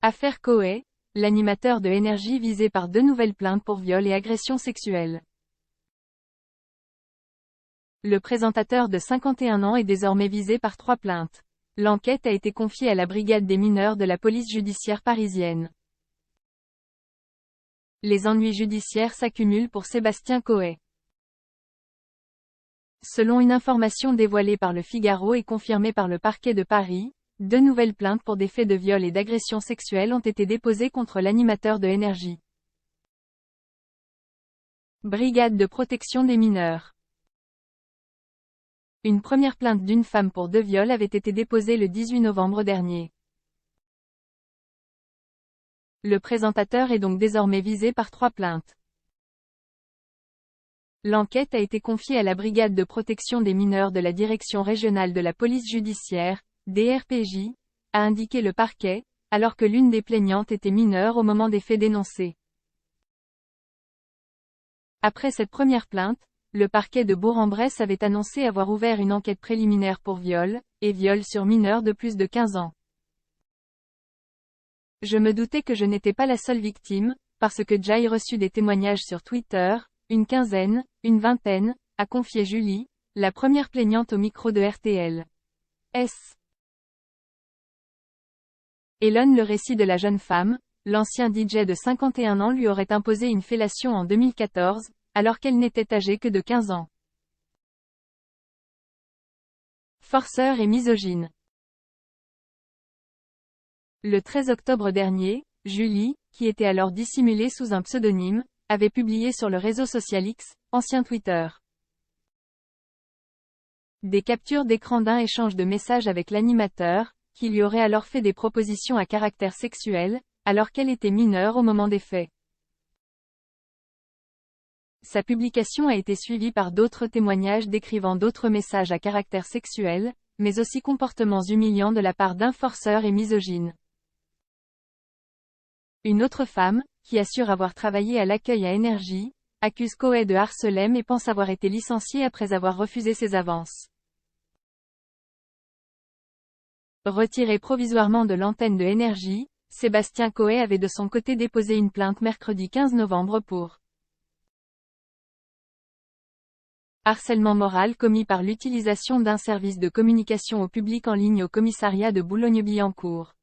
Affaire Coé, l'animateur de Énergie visé par 2 nouvelles plaintes pour viol et agression sexuelle. Le présentateur de 51 ans est désormais visé par 3 plaintes. L'enquête a été confiée à la brigade des mineurs de la police judiciaire parisienne. Les ennuis judiciaires s'accumulent pour Sébastien Coé. Selon une information dévoilée par Le Figaro et confirmée par le parquet de Paris, 2 nouvelles plaintes pour des faits de viol et d'agression sexuelle ont été déposées contre l'animateur de Énergie. Brigade de protection des mineurs. Une première plainte d'une femme pour 2 viols avait été déposée le 18 novembre dernier. Le présentateur est donc désormais visé par 3 plaintes. L'enquête a été confiée à la Brigade de protection des mineurs de la Direction régionale de la police judiciaire, DRPJ, a indiqué le parquet, alors que l'une des plaignantes était mineure au moment des faits dénoncés. Après cette première plainte, le parquet de Bourg-en-Bresse avait annoncé avoir ouvert une enquête préliminaire pour viol, et viol sur mineur de plus de 15 ans. Je me doutais que je n'étais pas la seule victime, parce que j'ai reçu des témoignages sur Twitter, une quinzaine, une vingtaine, a confié Julie, la première plaignante au micro de RTL. Elon. Le récit de la jeune femme, l'ancien DJ de 51 ans lui aurait imposé une fellation en 2014, alors qu'elle n'était âgée que de 15 ans. Forceur et misogyne. Le 13 octobre dernier, Julie, qui était alors dissimulée sous un pseudonyme, avait publié sur le réseau social X, ancien Twitter, des captures d'écran d'un échange de messages avec l'animateur, qui lui aurait alors fait des propositions à caractère sexuel, alors qu'elle était mineure au moment des faits. Sa publication a été suivie par d'autres témoignages décrivant d'autres messages à caractère sexuel, mais aussi comportements humiliants de la part d'un forceur et misogyne. Une autre femme, qui assure avoir travaillé à l'accueil à Énergie, accuse Coé de harcèlement et pense avoir été licenciée après avoir refusé ses avances. Retiré provisoirement de l'antenne de Énergie, Sébastien Coé avait de son côté déposé une plainte mercredi 15 novembre pour harcèlement moral commis par l'utilisation d'un service de communication au public en ligne au commissariat de Boulogne-Billancourt.